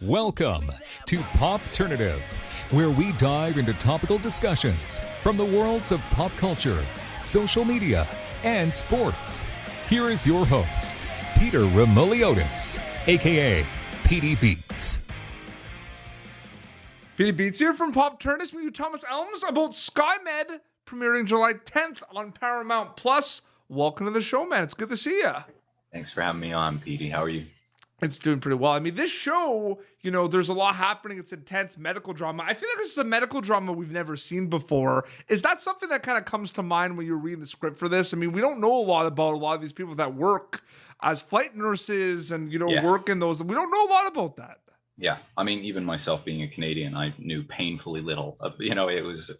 Welcome to Popternative, where we dive into topical discussions from the worlds of pop culture, social media, and sports. Here is your host, Peter Remoliotis, aka PD Beats. PD Beats here from Popternative with Thomas Elms about Skymed premiering July 10th on Paramount Plus. Welcome to the show, man. It's good to see you. Thanks for having me on, PD. How are you? It's doing pretty well. I mean, this show, you know, there's a lot happening. It's intense medical drama. I feel like this is a medical drama we've never seen before. Is that something that kind of comes to mind when you're reading the script for this? I mean, we don't know a lot about a lot of these people that work as flight nurses and, you know, work in those. We don't know a lot about that. Yeah. I mean, even myself being a Canadian, I knew painfully little. It was,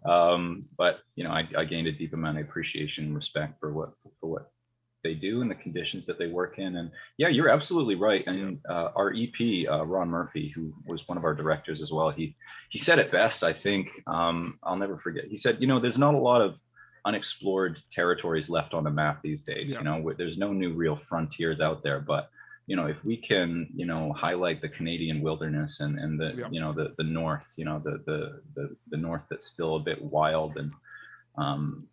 but, you know, I gained a deep amount of appreciation and respect for what they do and the conditions that they work in. And yeah, you're absolutely right. And our EP, Ron Murphy, who was one of our directors as well, he said it best, I think. I'll never forget. He said, you know, there's not a lot of unexplored territories left on the map these days. You know, there's no new real frontiers out there. But, you know, if we can, you know, highlight the Canadian wilderness and the, you know, the North, you know, the North that's still a bit wild and,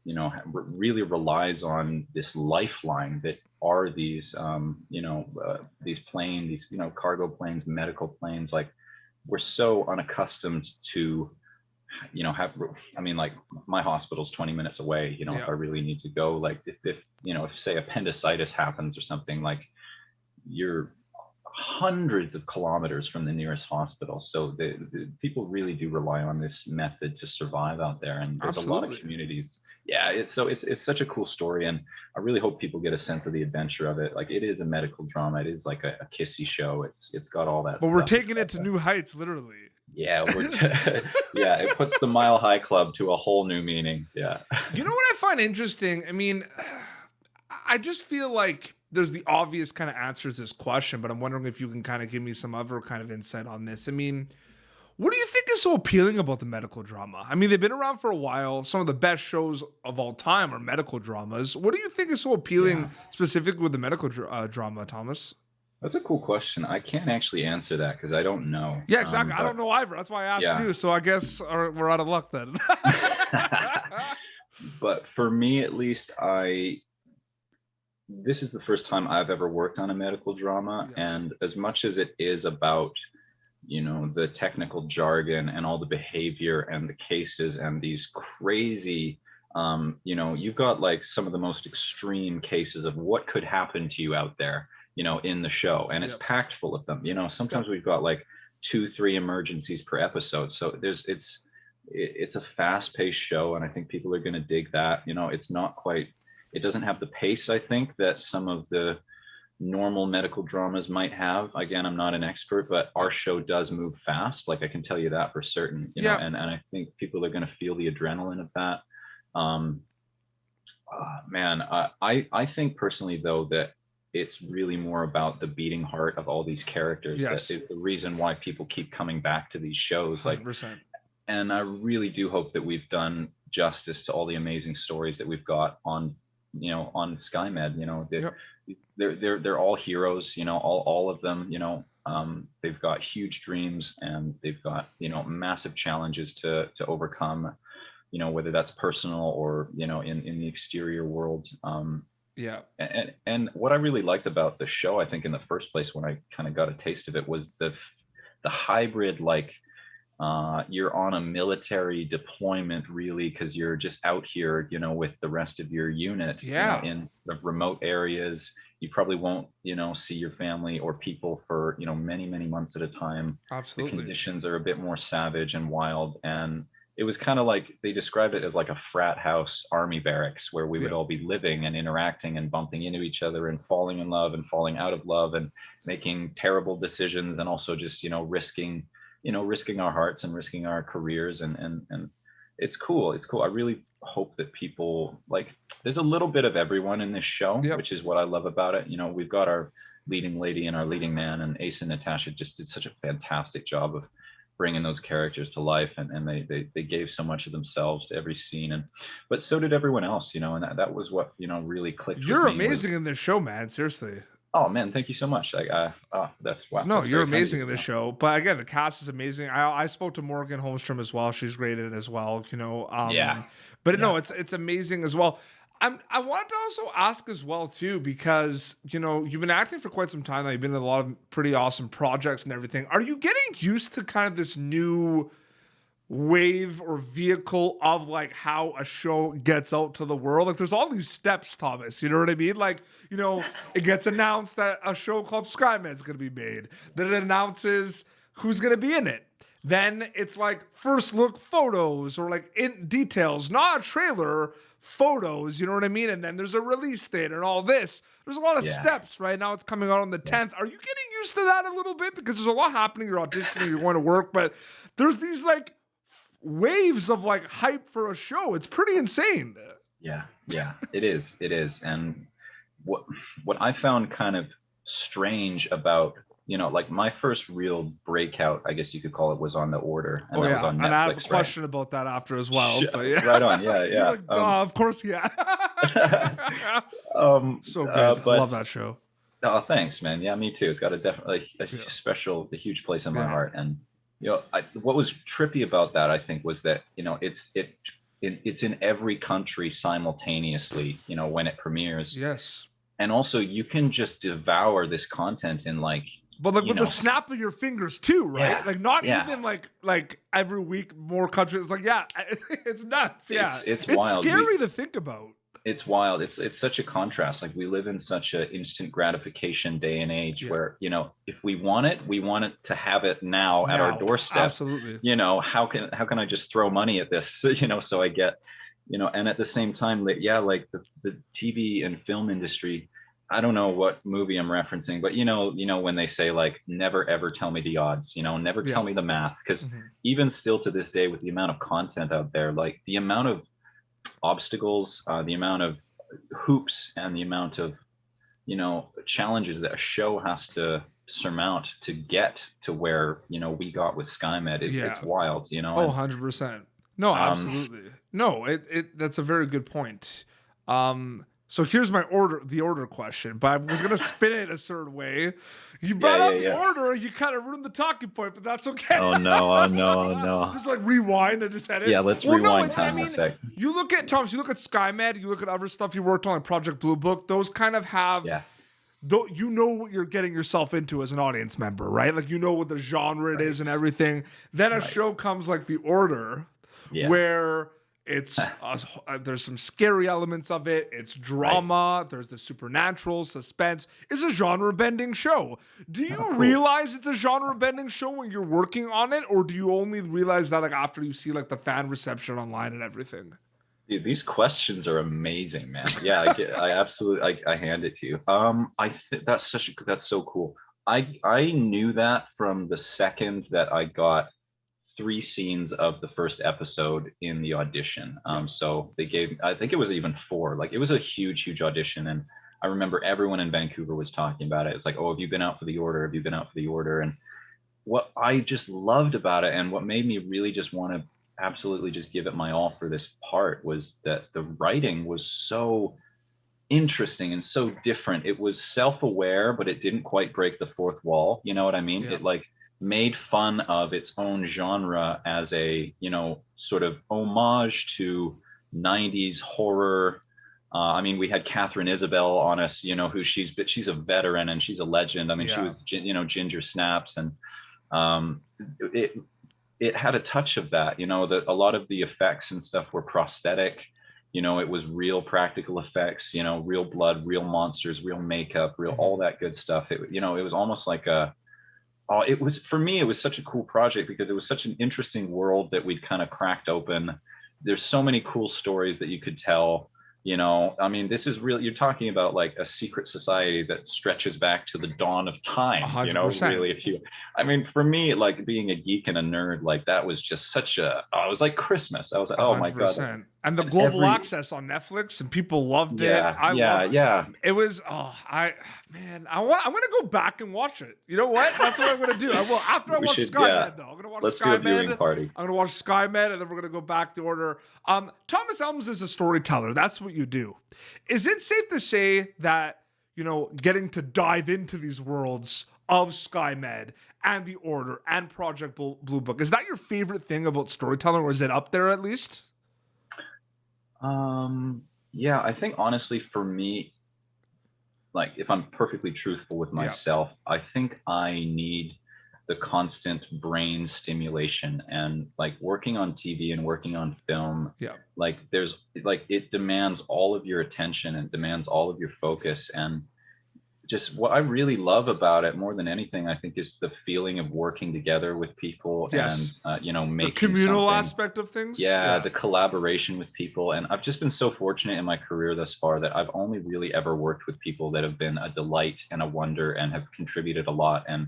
you know, really relies on this lifeline that are these, you know, these planes, these, you know, cargo planes, medical planes. Like, we're so unaccustomed to, you know, I mean, like, my hospital's 20 minutes away, you know, if I really need to go, like, if, you know, if say appendicitis happens or something, like, you're hundreds of kilometers from the nearest hospital. So the people really do rely on this method to survive out there. And there's a lot of communities. Yeah, it's such a cool story. And I really hope people get a sense of the adventure of it. Like, it is a medical drama. It is like a kissy show. It's got all that. But we're taking it to new heights, literally. Yeah, yeah, it puts the Mile High Club to a whole new meaning. Yeah. You know what I find interesting? I mean, I just feel like there's the obvious kind of answers to this question, but I'm wondering if you can kind of give me some other kind of insight on this. I mean, what do you think is so appealing about the medical drama? I mean, they've been around for a while. Some of the best shows of all time are medical dramas. What do you think is so appealing specifically with the medical drama, Thomas? That's a cool question. I can't actually answer that because I don't know. Yeah, exactly. I don't know either. That's why I asked you. So I guess we're out of luck then. But for me, at least, this is the first time I've ever worked on a medical drama. Yes. And as much as it is about, you know, the technical jargon and all the behavior and the cases and these crazy, you know, you've got like some of the most extreme cases of what could happen to you out there, you know, in the show. And it's packed full of them. You know, sometimes we've got like 2-3 emergencies per episode. So it's a fast-paced show. And I think people are going to dig that. You know, it doesn't have the pace, I think, that some of the normal medical dramas might have. Again, I'm not an expert, but our show does move fast. Like, I can tell you that for certain, you know, and I think people are going to feel the adrenaline of that. Man, I think personally, though, that it's really more about the beating heart of all these characters. That is the reason why people keep coming back to these shows. 100%. Like, and I really do hope that we've done justice to all the amazing stories that we've got on Skymed. You know, they're all heroes, you know, all of them, you know. They've got huge dreams and they've got, you know, massive challenges to overcome, you know, whether that's personal or, you know, in the exterior world. And what I really liked about the show, I think in the first place, when I kind of got a taste of it, was the hybrid, like, you're on a military deployment, really, because you're just out here, you know, with the rest of your unit, you know, in the remote areas. You probably won't, you know, see your family or people for, you know, many, many months at a time. Absolutely. The conditions are a bit more savage and wild. And it was kind of like, they described it as like a frat house army barracks where we would all be living and interacting and bumping into each other and falling in love and falling out of love and making terrible decisions and also just, you know, risking our hearts and risking our careers. And it's cool. It's cool. I really hope that people, like, there's a little bit of everyone in this show, which is what I love about it. You know, we've got our leading lady and our leading man, and Aason and Natasha just did such a fantastic job of bringing those characters to life, and they gave so much of themselves to every scene, but so did everyone else, you know, and that was what, you know, really clicked. You're amazing in this show, man. Seriously. Oh man, thank you so much. Like, that's wow. No, That's you're very kind of amazing you. in this show. But again, the cast is amazing. I spoke to Morgan Holmstrom as well. She's great in it as well. Yeah, But yeah. no, it's amazing as well. I wanted to also ask as well too, because you've been acting for quite some time now. You've been in a lot of pretty awesome projects and everything. Are you getting used to kind of this new wave or vehicle of like how a show gets out to the world? Like there's all these steps, Thomas, you know what I mean? Like, it gets announced that a show called Skymed is going to be made. Then it announces who's going to be in it. Then it's like first look photos or like in details, not a trailer, photos, you know what I mean? And then there's a release date and all this. There's a lot of steps. Right now it's coming out on the 10th. Are you getting used to that a little bit? Because there's a lot happening. You're auditioning, you're going to work, but there's these like waves of like hype for a show. It's pretty insane. Yeah, it is. And what I found kind of strange about, like my first real breakout, I guess you could call it, was on The Order, and that was on Netflix. And I have a question about that after as well. But yeah. Right on, yeah. You're like, of course, yeah. So good. I love that show. Oh, thanks, man. Yeah, me too. It's got a huge place in my heart. And what was trippy about that, I think, was that it's in every country simultaneously. When it premieres. Yes. And also, you can just devour this content in like. But like with the snap of your fingers too, right? Yeah, like not even like every week more countries. Like it's nuts. Yeah, it's wild. It's scary to think about. It's wild. It's such a contrast. Like we live in such an instant gratification day and age where, if we want it to have it now at our doorstep. Absolutely. How can I just throw money at this? So I get, and at the same time, like the TV and film industry, I don't know what movie I'm referencing, but when they say like, never ever tell me the odds, never tell me the math. Because even still to this day, with the amount of content out there, like the amount of obstacles, the amount of hoops, and the amount of challenges that a show has to surmount to get to where we got with Skymed, it's wild. 100%. No, absolutely. No, that's a very good point. So here's the order question, but I was gonna spin it a certain way. You brought up the order, you kind of ruined the talking point, but that's okay. Oh no. Just like rewind and just edit. Yeah, let's rewind time a sec. You look at Thomas, you look at Skymed, you look at other stuff you worked on, like Project Blue Book. Those kind of have, though, what you're getting yourself into as an audience member, right? Like what the genre it is and everything. Then a show comes like The Order, where it's there's some scary elements of it. It's drama. There's the supernatural suspense. It's a genre-bending show. Do you realize it's a genre-bending show when you're working on it, or do you only realize that like after you see like the fan reception online and everything? Dude, these questions are amazing, man. Yeah, I absolutely, I hand it to you. I think that's so cool. I knew that from the second that I got 3 scenes of the first episode in the audition. So they gave, I think it was even 4. Like it was a huge audition, and I remember everyone in Vancouver was talking about it. It's like, oh, have you been out for The Order? Have you been out for The Order? And what I just loved about it, and what made me really just want to absolutely just give it my all for this part, was that the writing was so interesting and so different. It was self-aware, but it didn't quite break the fourth wall. You know what I mean? It like made fun of its own genre as a, sort of homage to 90s horror. I mean, we had Catherine Isabel on us, who she's a veteran and she's a legend. I mean, she was, Ginger Snaps, and it had a touch of that, that a lot of the effects and stuff were prosthetic. It was real practical effects, real blood, real monsters, real makeup, real all that good stuff. It was almost like for me, it was such a cool project because it was such an interesting world that we'd kind of cracked open. There's so many cool stories that you could tell. I mean, this is real. You're talking about like a secret society that stretches back to the dawn of time. 100%. Really, I mean, for me, like being a geek and a nerd, like that was just such it was like Christmas. I was like, oh 100%. My God. And the global access on Netflix, and people loved it. It was, I'm going to go back and watch it. You know what? That's what I'm going to do. I will, after I watch Skymed, though. I'm going to watch Skymed. Do a viewing party. I'm going to watch Skymed, and then we're going to go back to Order. Thomas Elms is a storyteller. That's what you do. Is it safe to say that getting to dive into these worlds of Skymed and The Order and Project Blue Book. Is that your favorite thing about storytelling, or is it up there at least? Yeah, I think honestly for me, like if I'm perfectly truthful with myself, I think I need the constant brain stimulation, and like working on TV and working on film, like it demands all of your attention and demands all of your focus. And just what I really love about it more than anything, I think, is the feeling of working together with people and, making the communal something. Aspect of things. Yeah, the collaboration with people. And I've just been so fortunate in my career thus far that I've only really ever worked with people that have been a delight and a wonder and have contributed a lot and,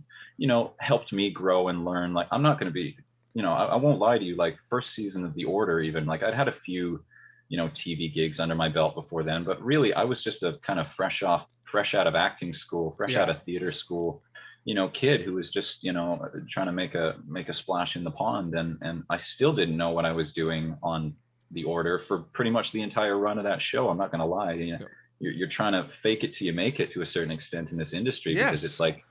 helped me grow and learn. Like, I'm not going to be, I won't lie to you, like first season of The Order, even like I'd had a few TV gigs under my belt before then, but really I was just a kind of fresh out of acting school, out of theater school, kid who was just, trying to make a splash in the pond. And I still didn't know what I was doing on The Order for pretty much the entire run of that show. I'm not going to lie. You're trying to fake it till you make it to a certain extent in this industry, because it's like,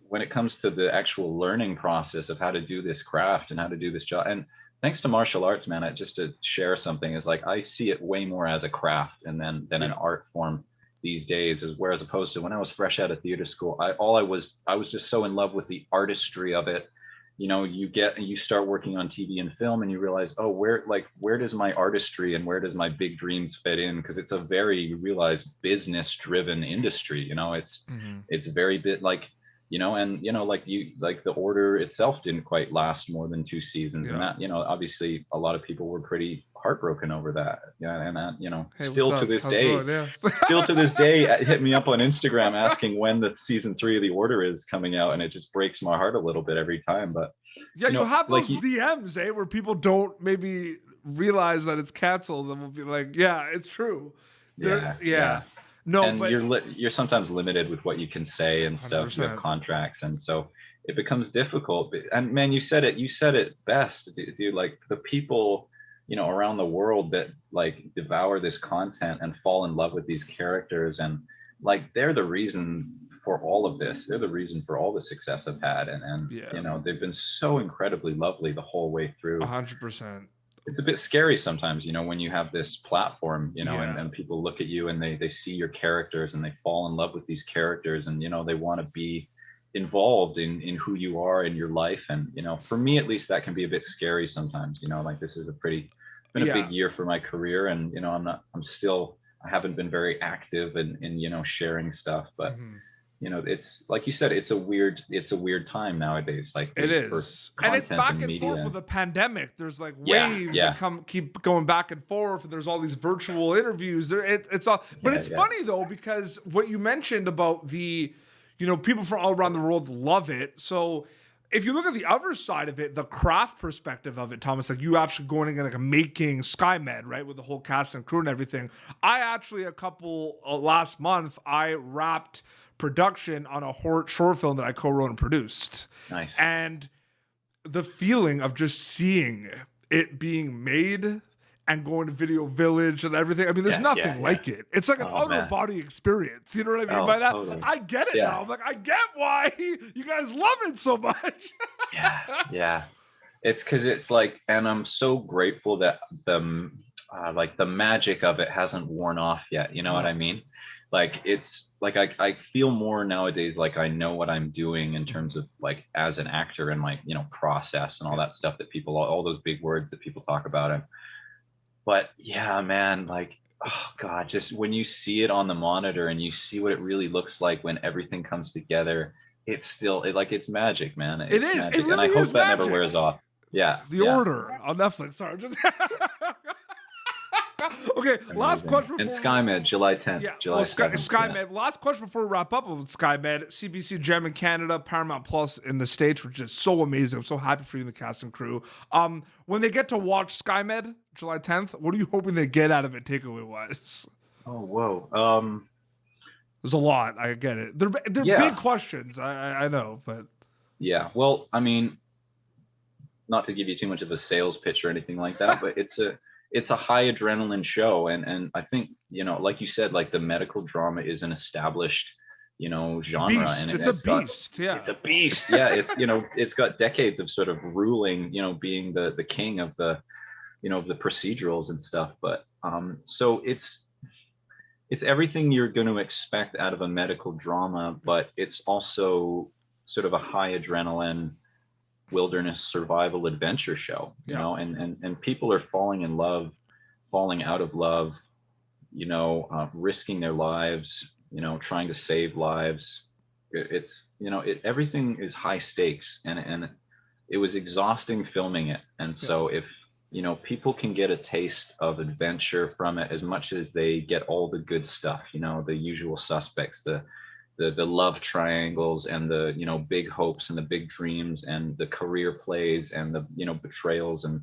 when it comes to the actual learning process of how to do this craft and how to do this job, and thanks to martial arts, man, just to share something, is like I see it way more as a craft and than an art form these days, as opposed to when I was fresh out of theater school. I was just so in love with the artistry of it. You start working on TV and film and you realize, oh, where does my artistry and where does my big dreams fit in? Because it's a very, you realize, business driven industry. It's very bit like, like The Order itself didn't quite last more than 2 seasons. And that, obviously a lot of people were pretty heartbroken over that. Yeah. And that, still to this day, hit me up on Instagram asking when the season 3 of The Order is coming out. And it just breaks my heart a little bit every time. But you have those DMs, where people don't maybe realize that it's canceled and will be like, yeah, it's true. No, and but you're sometimes limited with what you can say and stuff. 100%. You have contracts, and so it becomes difficult. And man, you said it best, dude. Like the people, around the world that like devour this content and fall in love with these characters, and like they're the reason for all of this. They're the reason for all the success I've had, and they've been so incredibly lovely the whole way through. 100%. It's a bit scary sometimes, when you have this platform, and people look at you and they see your characters and they fall in love with these characters, and, they want to be involved in who you are in your life. And, for me, at least, that can be a bit scary sometimes, like this is a big year for my career. And, I haven't been very active in sharing stuff, but it's like you said, it's a weird time nowadays. Like it is, and it's back and forth with the pandemic. There's like waves that keep going back and forth. And there's all these virtual interviews. It's all, but it's funny though, because what you mentioned about the, people from all around the world love it. So if you look at the other side of it, the craft perspective of it, Thomas, like you actually going and like making Skymed, right, with the whole cast and crew and everything. I actually last month I wrapped production on a short film that I co-wrote and produced. Nice. And the feeling of just seeing it being made and going to Video Village and everything. I mean, there's nothing like it. It's like an outer body experience. You know what I mean by that? Totally. I get it now. I'm like, I get why you guys love it so much. Yeah. It's because it's like, and I'm so grateful that the magic of it hasn't worn off yet. You know what I mean? Like, it's like, I feel more nowadays like I know what I'm doing in terms of like as an actor and like, process and all that stuff that people, all those big words that people talk about. But yeah, man, like, oh God, just when you see it on the monitor and you see what it really looks like when everything comes together, it's still it's magic, man. It is. Magic. It really and I hope is that magic. Never wears off. Yeah. The Order on Netflix. Sorry, just okay. Amazing. Last question. And Skymed, July 10th. Yeah. July 7th. Skymed. Yeah. Last question before we wrap up with Skymed. CBC Gem in Canada, Paramount Plus in the States, which is so amazing. I'm so happy for you and the cast and crew. When they get to watch Skymed, July 10th, what are you hoping they get out of it, takeaway wise? Oh, whoa. There's a lot. I get it. They're big questions. I know, but yeah. Well, I mean, not to give you too much of a sales pitch or anything like that, but it's a high adrenaline show. And I think, you know, like you said, like the medical drama is an established, you know, genre. Beast. And It's a beast. Yeah. It's a beast. Yeah. It's, you know, it's got decades of sort of ruling, you know, being the king of the, you know, of the procedurals and stuff. But so it's everything you're going to expect out of a medical drama, but it's also sort of a high adrenaline wilderness survival adventure show, you know, and people are falling in love, falling out of love, you know, risking their lives, you know, trying to save lives. It's, you know, everything is high stakes, and it was exhausting filming it. And so if, you know, people can get a taste of adventure from it as much as they get all the good stuff, you know, the usual suspects, the love triangles and the, you know, big hopes and the big dreams and the career plays and the, you know, betrayals and,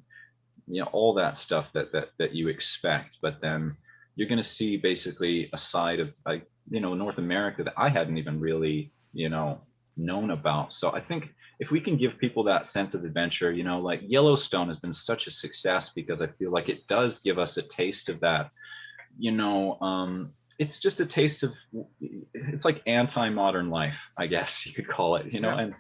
you know, all that stuff that you expect. But then you're going to see basically a side of, like, you know, North America that I hadn't even really, you know, known about. So I think if we can give people that sense of adventure, you know, like Yellowstone has been such a success because I feel like it does give us a taste of that, you know, it's just a taste of, it's like anti-modern life, I guess you could call it, you know. And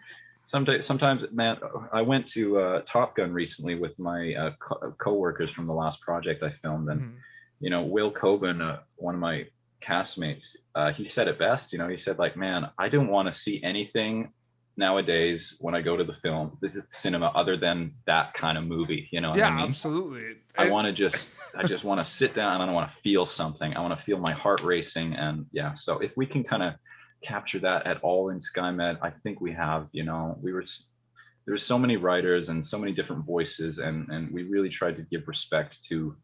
sometimes, man, I went to Top Gun recently with my co-workers from the last project I filmed, and you know, Will Coben, one of my castmates, he said it best, you know. He said, like, man, I don't want to see anything nowadays when I go to the cinema other than that kind of movie, you know what I mean? Absolutely. I just want to sit down and I want to feel something. I want to feel my heart racing. And yeah, so if we can kind of capture that at all in Skymed, I think we have, you know, there were so many writers and so many different voices, and we really tried to give respect to,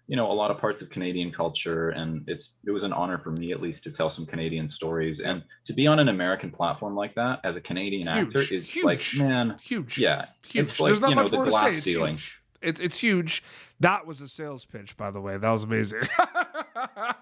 you know, a lot of parts of Canadian culture. And it was an honor for me, at least, to tell some Canadian stories, and to be on an American platform like that as a Canadian actor is huge. Like, man, huge. Yeah. Huge. It's like, there's not you know, much the more glass to say. ceiling. It's huge. That was a sales pitch, by the way. That was amazing.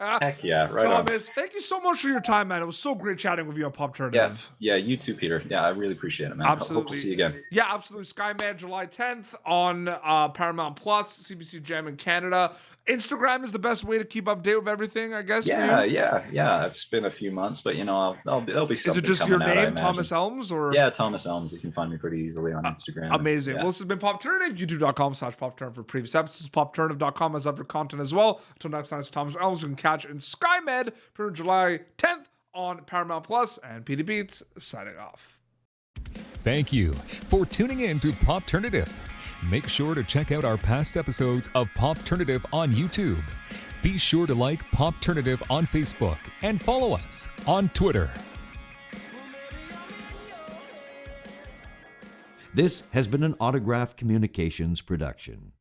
Heck yeah, right Thomas, thank you so much for your time, man. It was so great chatting with you on Pop Alternative. Yeah, you too, Peter. Yeah, I really appreciate it, man. Absolutely. Hope to see you again. Yeah, absolutely. Skymed, July 10th on Paramount Plus, CBC Gem in Canada. Instagram is the best way to keep update with everything, I guess. Yeah. It's been a few months, but you know, there'll be something. Is it just your name, Thomas Elms, or? Yeah, Thomas Elms. You can find me pretty easily on Instagram. Amazing. Well, this has been Pop Alternative. YouTube.com/Pop Alternative for previous episodes. PopAlternative.com has other content as well. Until next time, it's Thomas Elms. You can catch in Skymed for July 10th on Paramount Plus. And PD Beats signing off. Thank you for tuning in to Pop Alternative. Make sure to check out our past episodes of Pop Alternative on YouTube. Be sure to like Pop Alternative on Facebook and follow us on Twitter. This has been an Autograph Communications production.